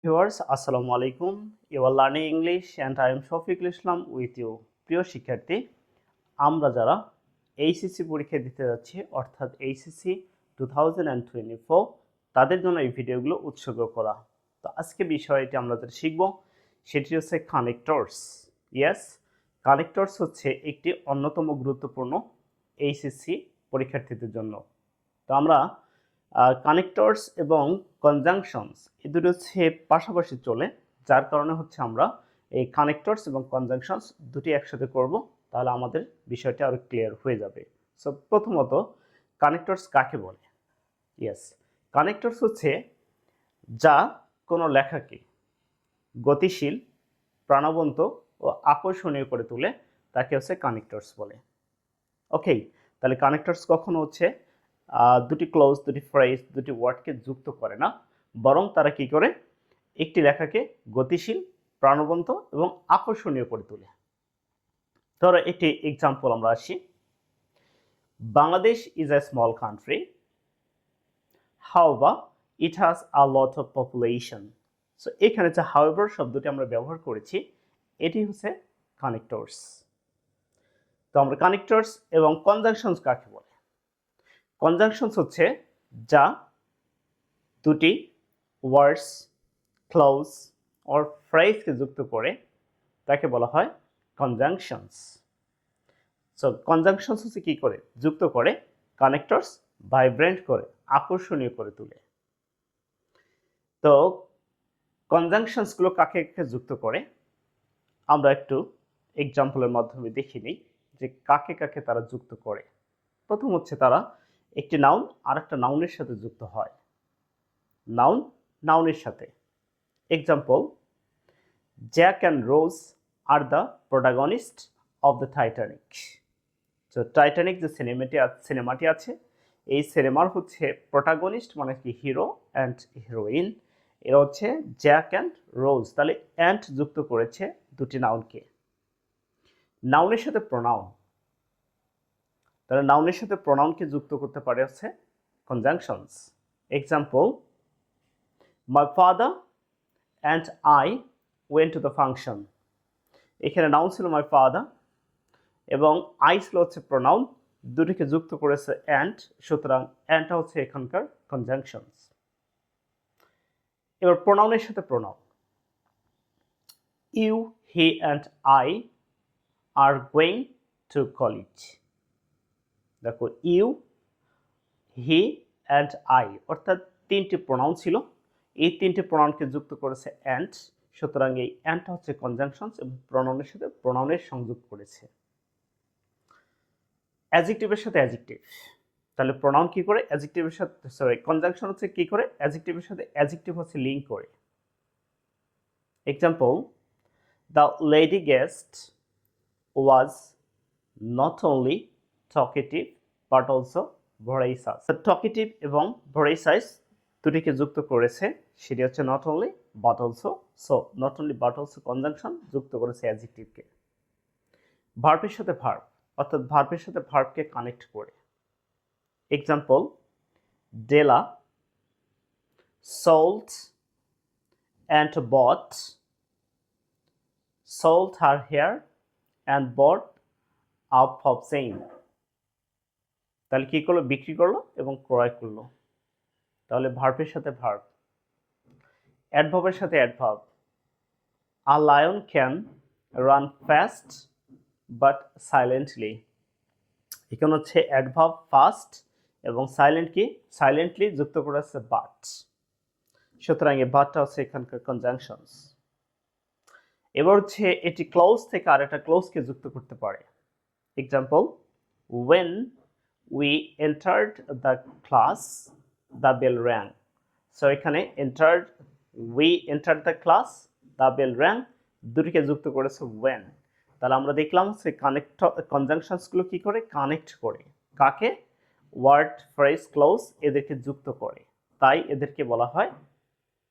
Viewers আসসালামু আলাইকুম। You are learning English and I am Shafiqul Islam with you. প্রিয় শিক্ষার্থী, আমরা যারা এইচএসসি পরীক্ষা দিতে যাচ্ছি অর্থাৎ এইচএসসি 2024 তাদের জন্য এই ভিডিওগুলো উৎসর্গ করা। তো আজকে বিষয়টি আমরা যেটা শিখব সেটি হচ্ছে কানেক্টরস। ইয়েস, কানেক্টরস হচ্ছে একটি অন্যতম গুরুত্বপূর্ণ এইচএসসি পরীক্ষার্থীদের জন্য। তো আমরা কানেক্টরস এবং কনজাংশনস এই দুটো হচ্ছে পাশাপাশি চলে, যার কারণে হচ্ছে আমরা এই কানেক্টরস এবং কনজাংশনস দুটি একসাথে করব, তাহলে আমাদের বিষয়টা আরও ক্লিয়ার হয়ে যাবে। সো প্রথমত কানেক্টরস কাকে বলে? ইয়েস, কানেক্টরস হচ্ছে যা কোনো লেখাকে গতিশীল, প্রাণবন্ত ও আকর্ষণীয় করে তোলে, তাকে হচ্ছে কানেক্টরস বলে। ওকে, তাহলে কানেক্টরস কখনো হচ্ছে দুটি ক্লোজ, দুটি ফ্রেজ, দুটি ওয়ার্ডকে যুক্ত করে না, বরং তারা কি করে একটি লেখাকে গতিশীল, প্রাণবন্ত এবং আকর্ষণীয় করে তোলে। ধরো একটি এক্সাম্পল আমরা আসি। Bangladesh is a small country, however it has a lot of population. So এখানে যে however শব্দটি আমরা ব্যবহার করেছি এটি হচ্ছে কানেক্টরস। তো আমরা কানেক্টরস এবং কনজাংশনস কাকে বলে? কনজাংশনস হচ্ছে যা দুটি ওয়ার্ডস, ক্লজ অর ফ্রেজকে যুক্ত করে, তাকে বলা হয় কনজাংশনস। সো কনজাংশনস হচ্ছে কি করে যুক্ত করে? কানেক্টরস ভাইব্রেন্ট করে, আকর্ষণীয় করে তোলে। তো কনজাংশনসগুলো কাকে কাকে যুক্ত করে আমরা একটু এক্সাম্পলের মাধ্যমে দেখে নিই যে কাকে কাকে তারা যুক্ত করে। প্রথম হচ্ছে তারা একটি নাউন আর একটা নাউনের সাথে যুক্ত হয়। নাউন নাউনের সাথে। Example, Jack and rose are the protagonist of the Titanic. তো টাইটানিক যে সিনেমাটি আছে, এই সিনেমার হচ্ছে প্রোটাগনিস্ট মানে কি হিরো অ্যান্ড হিরোইন, এরা হচ্ছে জ্যাক অ্যান্ড রোজ। তাহলে অ্যান্ড যুক্ত করেছে দুটি নাউনকে। নাউনের সাথে প্রোনাউন, তাহলে নাউনের সাথে প্রোনাউনকে যুক্ত করতে পারে হচ্ছে conjunctions. Example, my father and I went to the function. এখানে নাউন ছিল মাই ফাদার এবং আই ছিল হচ্ছে প্রোনাউন, দুটিকে যুক্ত করেছে অ্যান্ড, সুতরাং অ্যান্ডটা হচ্ছে এখানকার কনজাংশনস। এবার প্রোনাউনের সাথে pronoun, you, he and I are going to college. দেখো, ইউ, হি অ্যান্ড আই অর্থাৎ তিনটি প্রোনাউন ছিল, এই তিনটি প্রোনাউনকে যুক্ত করেছে অ্যান্ড, সুতরাং এই অ্যান্ডটা হচ্ছে কনজাংশনস এবং প্রোনাউনের সাথে প্রোনাউনের সংযোগ করেছে। অ্যাডজেক্টিভের সাথে অ্যাডজেক্টিভ, তাহলে প্রোনাউন কি করে অ্যাডজেক্টিভের সাথে, কনজাংশন হচ্ছে কি করে অ্যাডজেক্টিভের সাথে অ্যাডজেক্টিভ হচ্ছে লিঙ্ক করে। Example, the lady guest was not only talkative but also voracious. Talkative এবং ভরাইসাস দুটিকে যুক্ত করেছে, সেটি হচ্ছে not only but also. So not only but also conjunction যুক্ত করেছে অ্যাডজেক্টিভকে। ভার্বের সাথে ভার্ব, অর্থাৎ ভার্বের সাথে ভার্বকে কানেক্ট করে। Example, Della sold and bought, sold her hair and bought a pop chain. তাহলে কি করলো? বিক্রি করলো এবং ক্রয় করলো। তাহলে ভার্বের সাথে ভার্ব। অ্যাডভার্বের সাথে adverb, a lion can run fast but silently. এখানে হচ্ছে অ্যাডভার্ব ফাস্ট এবং সাইলেন্ট কি সাইলেন্টলি যুক্ত করেছে বাট, সুতরাং এই বাটটা হচ্ছে এখানকার কনজাংশনস। এবার হচ্ছে এটি ক্লোজ থেকে আরেকটা ক্লোজকে যুক্ত করতে পারে। Example, when we entered the class the bell rang. So এখানে we entered the class the bell rang দুটিকে যুক্ত করেছে when। তাহলে আমরা দেখলাম যে কনজাংশনসগুলো কি করে কানেক্ট করে, কাকে? ওয়ার্ড, ফ্রেজ, ক্লোজ এদেরকে যুক্ত করে, তাই এদেরকে বলা হয়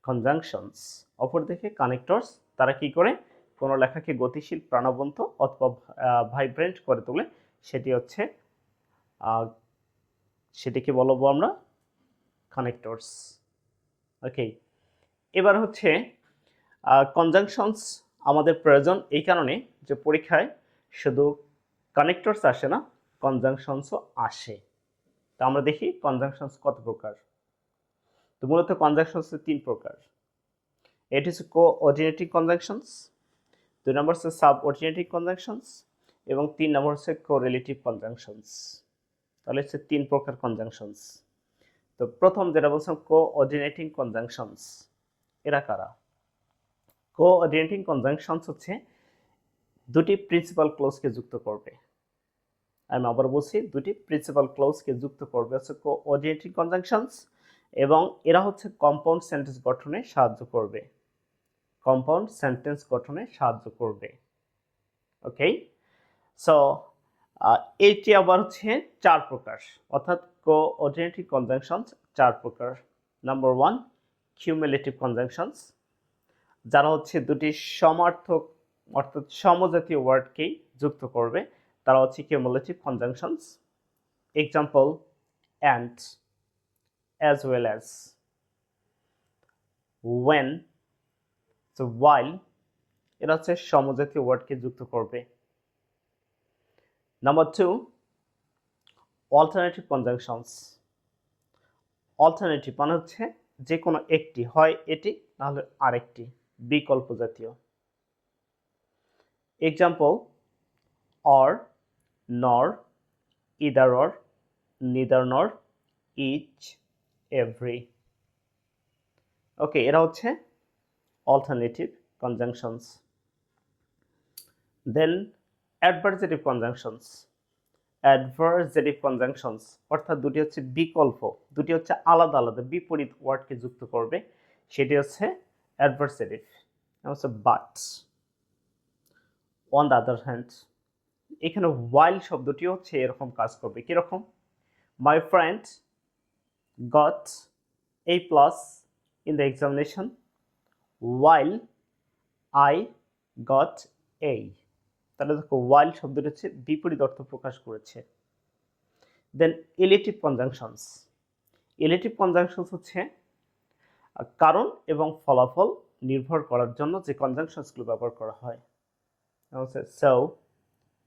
কনজাংশনস। অপরদিকে কানেক্টরস, তারা কি করে কোনো লেখাকে গতিশীল, প্রাণবন্ত অথবা ভাইব্রেন্ট করে তোলে, সেটিকে বলবো আমরা কানেক্টরস। ওকে, এবার হচ্ছে কনজাংশনস আমাদের প্রয়োজন এই কারণে যে পরীক্ষায় শুধু কানেক্টরস আসে না, কনজাংশনসও আসে। তো আমরা দেখি কনজাংশনস কত প্রকার। তো মূলত কনজাংশনস 3 প্রকার। এটি হচ্ছে কোঅর্ডিনেটিং কনজাংশনস, 2 নম্বর হচ্ছে সাবঅর্ডিনেটিং কনজাংশনস এবং 3 নম্বর হচ্ছে কোরিলেটিভ কনজাংশনস। তাহলে হচ্ছে 3 প্রকার কনজাংশনস। তো প্রথম যেটা বলছিলাম কোঅর্ডিনেটিং কনজাংশনস, এরা কারা? কোঅর্ডিনেটিং কনজাংশনস হচ্ছে দুটি প্রিন্সিপাল ক্লজকে যুক্ত করবে। আমি আবার বলছি, দুটি প্রিন্সিপাল ক্লজকে যুক্ত করবে হচ্ছে কোঅর্ডিনেটিং কনজাংশনস, এবং এরা হচ্ছে কম্পাউন্ড সেন্টেন্স গঠনে সাহায্য করবে। কম্পাউন্ড সেন্টেন্স গঠনে সাহায্য করবে। ওকে, সো এটি আবার হচ্ছে 4 প্রকার, অর্থাৎ কোঅর্ডিনেটিং কনজাংশনস 4 প্রকার। নাম্বার 1 কিউমুলেটিভ কনজাংশনস, যারা হচ্ছে দুটি সমার্থক অর্থাৎ সমজাতীয় ওয়ার্ডকেই যুক্ত করবে, তারা হচ্ছে cumulative conjunctions. Example and, as well as, when, so while, এরা হচ্ছে সমজাতীয় ওয়ার্ডকে যুক্ত করবে। Number 2 alternative conjunctions. অল্টারনেটিভ মানে হচ্ছে যে কোনো একটি, হয় এটি নাহলে আরেকটি, বিকল্প জাতীয়। Example or, nor, either or, neither nor, each, every। ওকে, এরা হচ্ছে অল্টারনেটিভ কনজাংশনস। দেন অ্যাডভার্সেটিভ কনজাংশনস। অ্যাডভার্সেটিভ কনজাংশনস অর্থাৎ দুটি হচ্ছে বিকল্প, দুটি হচ্ছে আলাদা আলাদা বিপরীত ওয়ার্ডকে যুক্ত করবে, সেটি হচ্ছে অ্যাডভার্সেটিভ। হচ্ছে but, on the other hand. এখানে while শব্দটি হচ্ছে এরকম কাজ করবে, কিরকম? My friend goat A+ in the examination while I got A। তাহলে দেখো while শব্দটি হচ্ছে বিপরীত অর্থ প্রকাশ করেছে। দেন এলিটিভ কনজাংশনস। এলিটিভ কনজাংশনস হচ্ছে কারণ এবং ফলাফল নির্ভর করার জন্য যে কনজাংশনসগুলো ব্যবহার করা হয়, হচ্ছে so,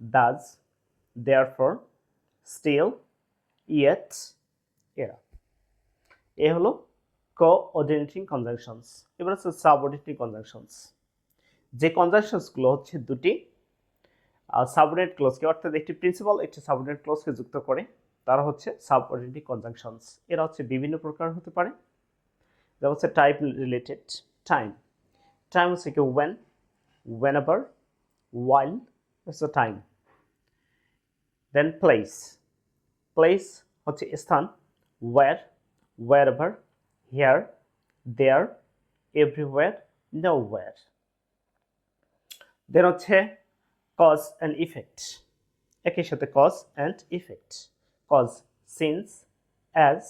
thus, therefore, still, yet, এরা। এ হলো কোঅর্ডিনেটিং কনজাংশনস। এবার হচ্ছে সাবঅর্ডিনেটিং কনজাংশনস। যে কনজাংশনসগুলো হচ্ছে দুটি সাবঅর্ডিনেট ক্লজকে, অর্থাৎ একটি প্রিন্সিপাল একটি সাবঅর্ডিনেট ক্লজকে যুক্ত করে, তারা হচ্ছে সাবঅর্ডিনেটিং কনজাংশনস। এরা হচ্ছে বিভিন্ন প্রকার হতে পারে। যেমন হচ্ছে টাইপ রিলেটেড, টাইম। টাইম হচ্ছে কি when, whenever, while, it's a time. Then place. place হচ্ছে স্থান, where, wherever, here, there, everywhere, nowhere. Then হচ্ছে cause and effect। একই সাথে cause and effect। cause since, as,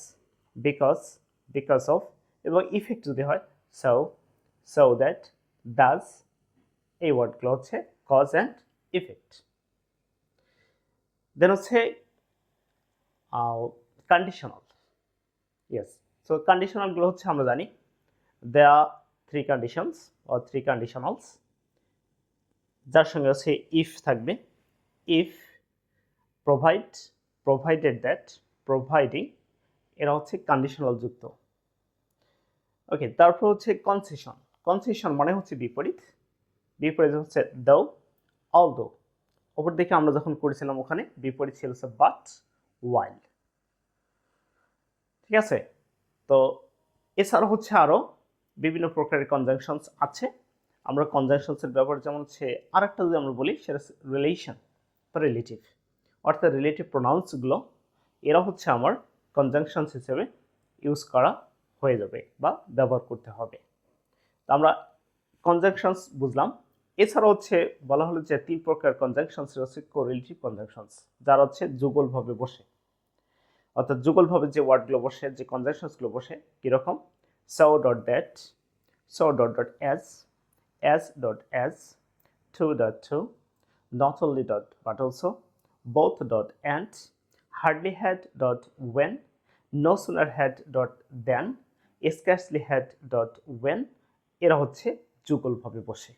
because, because of, এবং effect যদি হয় so, so that, thus, এই ওয়ার্ডগুলো হচ্ছে cause and effect। দেন হচ্ছে কন্ডিশনাল। ইয়েস, সো কন্ডিশনালগুলো হচ্ছে আমরা জানি দেয়া 3 কন্ডিশনস অর 3 কন্ডিশনালস, যার সঙ্গে হচ্ছে ইফ থাকবে। If, provide, provided that, providing, এরা হচ্ছে কন্ডিশনাল যুক্ত। ওকে, তারপর হচ্ছে কনসেশন। কনসেশন মানে হচ্ছে বিপরীত। বিপরীত হচ্ছে দাও, অলদো। ওপর দিকে আমরা যখন করেছিলাম ওখানে বিপরীত ছিল বাট, ওয়াইল। ঠিক আছে, তো এছাড়া হচ্ছে আরও বিভিন্ন প্রকারের কনজাংশনস আছে। আমরা কনজাংশনসের ব্যবহার যেমন হচ্ছে আরেকটা যদি আমরা বলি সেটা রিলেশন বা রিলেটিভ, অর্থাৎ রিলেটিভ প্রোনাউন্সগুলো এরা হচ্ছে আমার কনজাংশনস হিসেবে ইউজ করা হয়ে যাবে বা ব্যবহার করতে হবে। তো আমরা কনজাংশনস বুঝলাম। এছাড়া হচ্ছে বলা হলো যে 3 প্রকার কনজাংশনস হচ্ছে কোরিলেটিভ কনজাংশনস, যারা হচ্ছে যুগলভাবে বসে, অর্থাৎ যুগলভাবে যে ওয়ার্ডগুলো বসে, যে কনজাংশনসগুলো বসে, কীরকম? so dot that, so dot dot as dot as, to dot to, not only dot but also, both dot and, hardly had dot when, no sooner had dot than, scarcely had dot when, এরা হচ্ছে যুগলভাবে বসে।